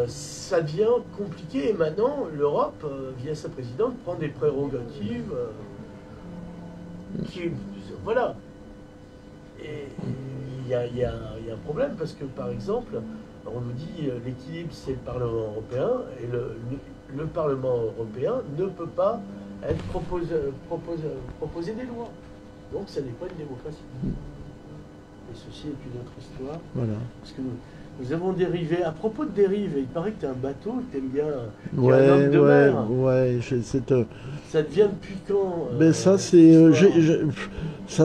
Ça devient compliqué et maintenant l'Europe, via sa présidente, prend des prérogatives voilà. Et il y a un problème parce que par exemple, on nous dit l'équilibre c'est le Parlement européen et le Parlement européen ne peut pas être proposer des lois. Donc ça n'est pas une démocratie. Et ceci est une autre histoire. Voilà. Parce que nous avons dérivé. À propos de dérive, il paraît que tu as un bateau, que tu aimes bien. Un homme de mer. Ouais, ça devient depuis quand Mais ça,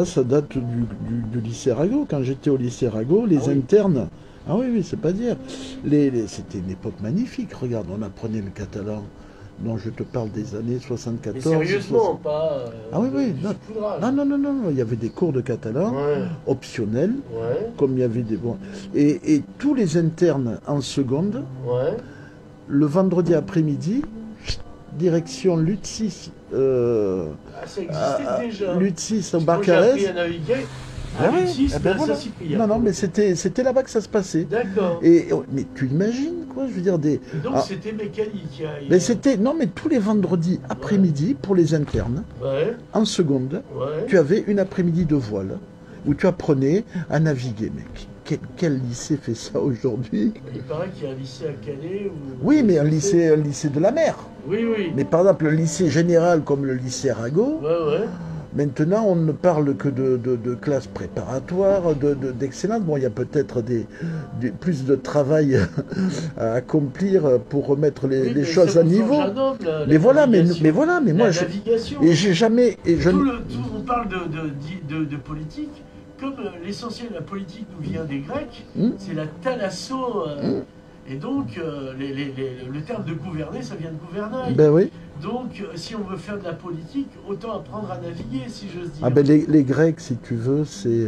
ça date du lycée Arago. Quand j'étais au lycée Arago, les internes. Ah oui, c'est pas dire. C'était une époque magnifique. Regarde, on apprenait le catalan. Non, je te parle des années 74. Mais sérieusement, pas. Ah oui. Non. Il y avait des cours de catalan optionnels, comme il y avait des bons. Et tous les internes en seconde, le vendredi après-midi, direction Lutsis. Ça existait déjà. Lutsis au Barcarès. J'ai appris à naviguer. Non, mais c'était là-bas que ça se passait. D'accord. Mais tu imagines, quoi, je veux dire des. Et donc c'était mécanique. Mais tous les vendredis après-midi pour les internes, en seconde, tu avais une après-midi de voile où tu apprenais à naviguer, mec. Quel lycée fait ça aujourd'hui? Il paraît qu'il y a un lycée à Calais. Oui, mais un lycée de la mer. Oui. Mais par exemple, le lycée général comme le lycée Arago. Maintenant, on ne parle que de classes préparatoires, d'excellence. Bon, il y a peut-être plus de travail à accomplir pour remettre les choses à niveau. Mais voilà, mais moi, et j'ai jamais, on parle de politique, comme l'essentiel de la politique nous vient des Grecs, c'est la thalasso. Et donc, le terme de gouverner, ça vient de gouvernail. Ben oui. Donc, si on veut faire de la politique, autant apprendre à naviguer, si j'ose dire. Ah ben les Grecs, si tu veux, c'est...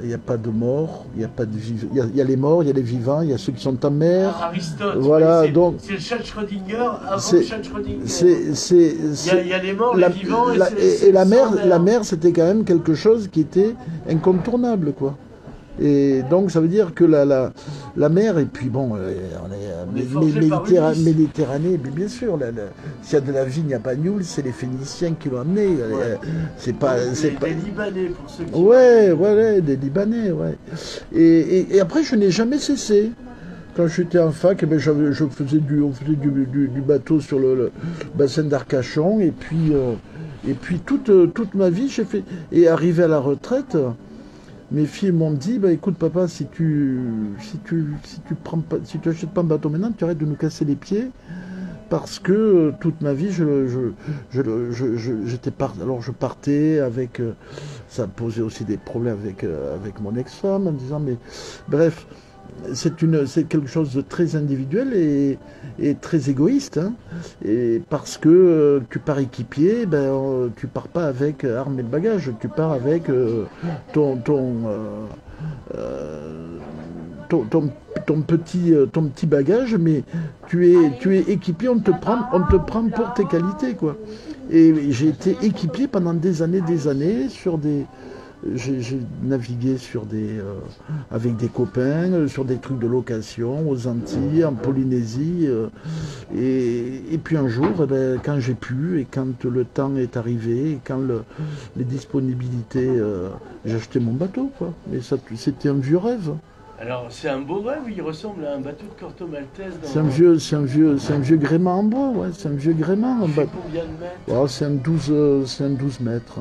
Il n'y a pas de mort, il y a pas de vivants. Il y a les morts, il y a les vivants, il y a ceux qui sont en mer. Aristote, voilà, oui, donc c'est le chat de Schrödinger avant le chat de Schrödinger. Il y a les morts, les vivants et la mer, c'était quand même quelque chose qui était incontournable, quoi. Et donc ça veut dire que la mer, et puis bon, on est Méditerranée, mais bien sûr, s'il y a de la vie, il n'y a pas Newell, c'est les Phéniciens qui l'ont amené. Ouais. C'est pas, des Libanais pour ceux qui... Ouais, des Libanais, ouais. Et après, je n'ai jamais cessé. Quand j'étais en fac, on faisait du bateau sur le bassin d'Arcachon, et puis toute ma vie, j'ai fait... Et arrivé à la retraite... Mes filles m'ont dit, bah écoute papa, si tu achètes pas un bateau maintenant, tu arrêtes de nous casser les pieds, parce que toute ma vie, alors je partais avec, ça posait aussi des problèmes avec mon ex-femme, en disant, mais bref, c'est quelque chose de très individuel et très égoïste, hein, et parce que tu pars équipier, ben tu pars pas avec armes et bagages, tu pars avec ton petit bagage, mais tu es équipier, on te prend pour tes qualités, quoi. Et j'ai été équipier pendant des années sur des... J'ai navigué avec des copains, sur des trucs de location, aux Antilles, en Polynésie. Et puis un jour, quand j'ai pu, et quand le temps est arrivé, et quand les disponibilités, j'ai acheté mon bateau, quoi. Mais c'était un vieux rêve. Alors, c'est un beau rêve, il ressemble à un bateau de Corto Maltese. C'est un vieux gréement en bois, ouais. C'est un vieux gréement. Combien de mètres? Oh, c'est un 12 mètres.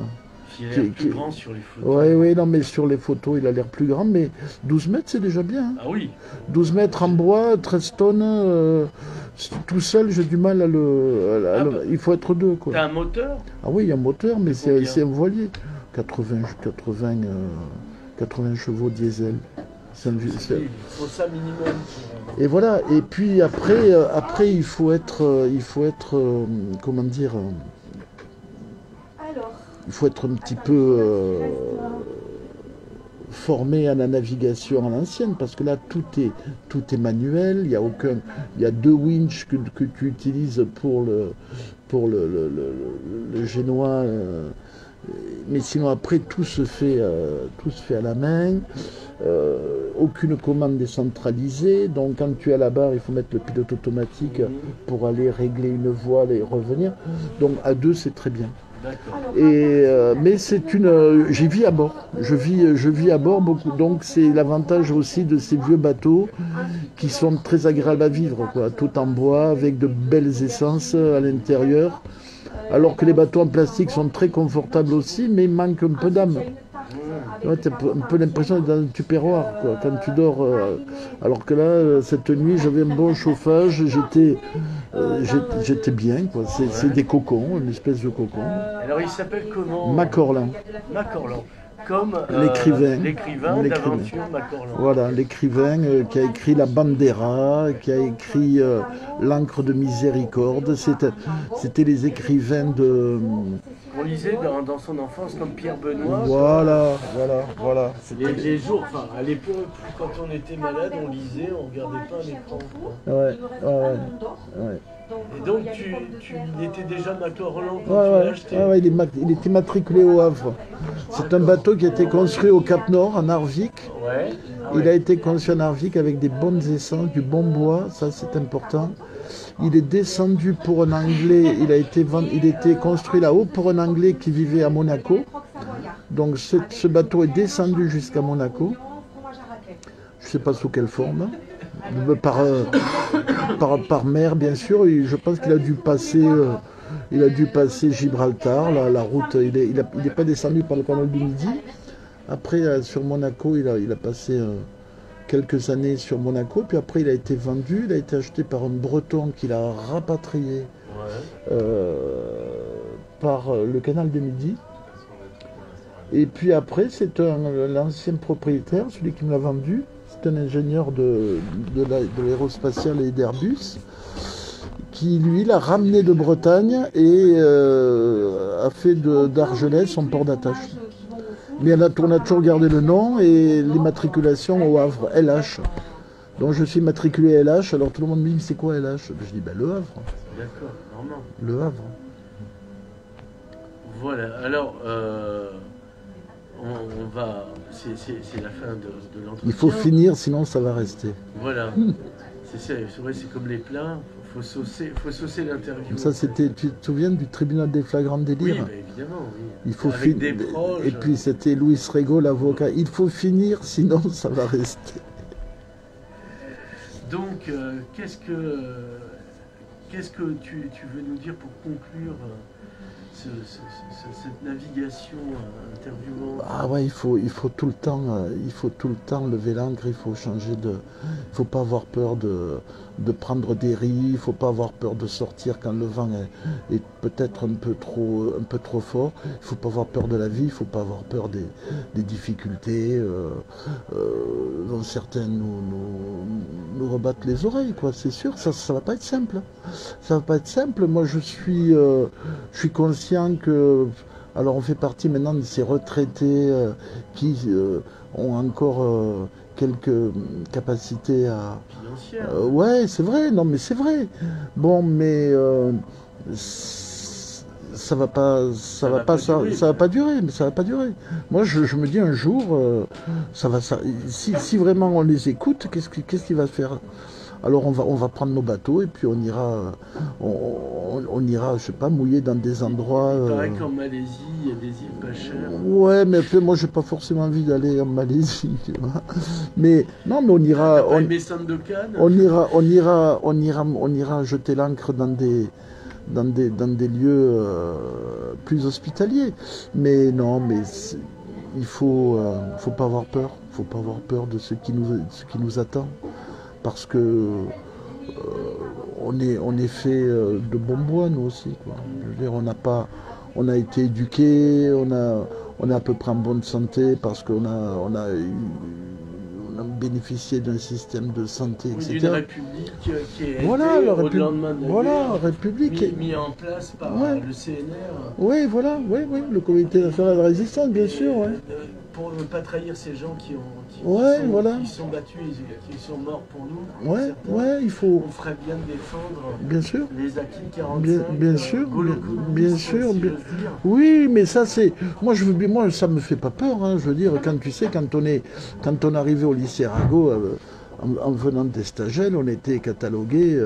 Il a l'air plus grand sur les photos. Oui, non, mais sur les photos, il a l'air plus grand, mais 12 mètres, c'est déjà bien. Hein. Ah oui. 12 mètres en bois, 13 tonnes, tout seul, j'ai du mal à il faut être deux, quoi. T'as un moteur? Ah oui, il y a un moteur, mais c'est un voilier. 80 chevaux diesel. Il faut ça minimum. Et voilà, et puis après il faut être, comment dire... Il faut être un petit peu formé à la navigation à l'ancienne, parce que là tout est manuel. Il y a 2 winches que tu utilises pour le génois, mais sinon après tout se fait à la main. Aucune commande décentralisée, donc quand tu es à la barre, il faut mettre le pilote automatique pour aller régler une voile et revenir. Donc à 2, c'est très bien. Mais j'y vis à bord. Je vis à bord beaucoup. Donc c'est l'avantage aussi de ces vieux bateaux qui sont très agréables à vivre, quoi. Tout en bois, avec de belles essences à l'intérieur. Alors que les bateaux en plastique sont très confortables aussi, mais manquent un peu d'âme. Tu as un peu l'impression d'être dans un tupperware, quoi, quand tu dors. Alors que là, cette nuit, j'avais un bon chauffage, j'étais bien, quoi. C'est des cocons, une espèce de cocon. Alors il s'appelle comment? Macorlan. Macorlan. Comme l'écrivain d'aventure Macorlan. Voilà, l'écrivain qui a écrit La Bandera, qui a écrit L'encre de miséricorde. C'était les écrivains de... On lisait dans son enfance comme Pierre Benoît. Voilà. Les jours, enfin à l'époque, quand on était malade, on lisait, on regardait pas un écran. Ouais. Et donc il était déjà Macorlan quand tu l'as acheté. Ouais, il était matriculé au Havre. C'est un bateau qui a été construit au Cap Nord, à Narvik. Il a été construit à Narvik avec des bonnes essences, du bon bois, ça c'est important. Il est descendu pour un Anglais, il a été construit là-haut pour un Anglais qui vivait à Monaco. Donc ce bateau est descendu jusqu'à Monaco. Je ne sais pas sous quelle forme. Par mer, bien sûr. Et je pense qu'il a dû passer il a dû passer Gibraltar, la route, il est pas descendu par le canal du Midi. Après, sur Monaco, il a passé quelques années sur Monaco, puis après il a été vendu, il a été acheté par un Breton qu'il a rapatrié par le canal du Midi. Et puis après, c'est l'ancien propriétaire, celui qui me l'a vendu, c'est un ingénieur de l'aérospatiale et d'Airbus, qui lui l'a ramené de Bretagne et a fait d'Argelès son port d'attache. Mais on a toujours gardé le nom et l'immatriculation au Havre, LH. Donc je suis matriculé LH, alors tout le monde me dit c'est quoi LH? Je dis ben, le Havre. D'accord, normal. Le Havre. Voilà, alors on va. C'est la fin de l'entretien. Il faut finir, sinon ça va rester. Voilà. C'est vrai, c'est comme les plats, faut saucer l'interview. Ça, c'était, tu te souviens du tribunal des flagrants délires? Oui, bah, évidemment, oui. Il faut avec des proches. Et puis c'était Louis Rego, l'avocat. Il faut finir, sinon ça va rester. Donc, qu'est-ce que tu veux nous dire pour conclure cette navigation interviewante? Ah ouais, il faut tout le temps lever l'ancre, il faut changer de... Il faut pas avoir peur de prendre des risques, il faut pas avoir peur de sortir quand le vent est peut-être un peu trop fort, il faut pas avoir peur de la vie, il faut pas avoir peur des difficultés dont certains nous rebattent les oreilles, quoi, c'est sûr, ça va pas être simple. Ça va pas être simple, moi je suis conscient que... Alors on fait partie maintenant de ces retraités qui ont encore quelques capacités à... Financière. Ouais, c'est vrai, non mais c'est vrai. Bon, mais ça va pas durer, mais ça va pas durer. Moi je me dis un jour, si vraiment on les écoute, qu'est-ce qui va se faire? Alors on va prendre nos bateaux et puis on ira, je sais pas, mouiller dans des endroits... Il paraît qu'en Malaisie, il y a des îles pas chères. Ouais, mais après, moi, j'ai pas forcément envie d'aller en Malaisie, tu vois. Mais non, mais on ira... On ira jeter l'ancre dans des lieux plus hospitaliers. Mais non, mais il faut pas avoir peur. Il faut pas avoir peur de ce qui nous attend. Parce que on est fait de bons bois, nous aussi, quoi. Je veux dire, on a été éduqués, on est à peu près en bonne santé parce qu'on a bénéficié d'un système de santé, etc. D'une république qui est voilà, au lendemain de la guerre, république mis en place par le CNR. Oui, voilà, oui, le Comité national de résistance, bien sûr. Ouais. Pour ne pas trahir ces gens qui sont battus et qui sont morts pour nous. Ouais, il faut... On ferait bien de défendre bien sûr. Les acquis 45. Bien sûr. Oui, mais ça c'est... Moi ça me fait pas peur, hein. Je veux dire, quand on est arrivé au lycée Arago, en venant d'Estagel, on était catalogués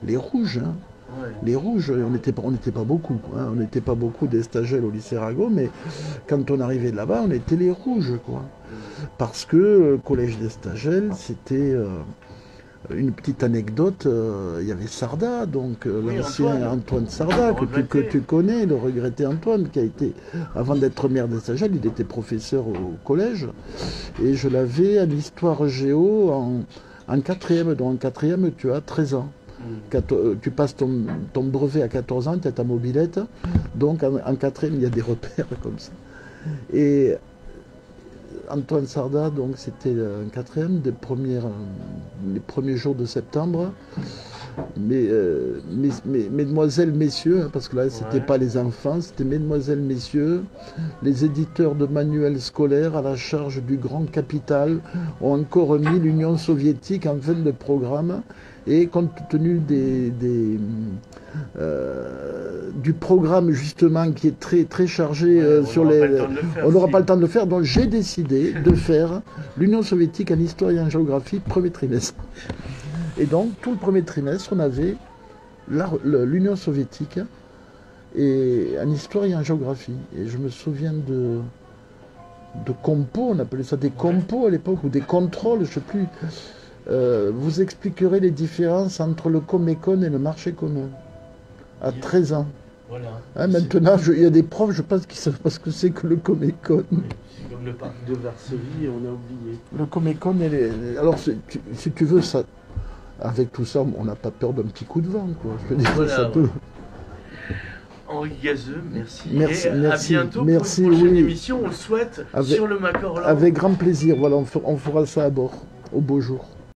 les rouges, hein. Ouais. Les rouges, on n'était pas beaucoup, hein. On n'était pas beaucoup d'Estagel au lycée Arago, mais quand on arrivait de là-bas, on était les rouges, quoi. Parce que le collège d'Estagel, c'était une petite anecdote, il y avait Sarda, donc l'ancien Antoine Sarda, que tu connais, le regretté Antoine, qui a été, avant d'être maire d'Estagel, il était professeur au collège, et je l'avais en histoire géo en quatrième, donc en quatrième tu as 13 ans. Tu passes ton brevet à 14 ans, tu as ta mobilette, donc en quatrième il y a des repères comme ça. Et Antoine Sarda, donc c'était en quatrième, les premiers jours de septembre. Mesdemoiselles, messieurs, hein, parce que là c'était pas les enfants, c'était mesdemoiselles, messieurs, les éditeurs de manuels scolaires à la charge du grand capital ont encore mis l'Union soviétique en fin de programme. Et compte tenu du programme justement qui est très, très chargé sur les... On n'aura pas le temps de le faire, donc j'ai décidé de faire l'Union soviétique en histoire et en géographie premier trimestre. Et donc tout le premier trimestre, on avait l'Union soviétique et en histoire et en géographie. Et je me souviens de compos, on appelait ça des compos à l'époque, ou des contrôles, je ne sais plus. Vous expliquerez les différences entre le Comécon et le marché commun, à 13 ans. Voilà. Hein, maintenant, il y a des profs, je pense, qui savent pas ce que c'est que le Comécon. C'est comme le parc de Varsovie, on a oublié. Le Comécon, alors si tu veux, ça, avec tout ça, on n'a pas peur d'un petit coup de vent, quoi. Je veux dire, Voilà, ça peut... Henri Gazeux, merci. Merci, et merci, à bientôt merci, pour une prochaine oui. émission, on le souhaite, sur le Macor. Avec grand plaisir, voilà, on fera ça à bord, au beau jour.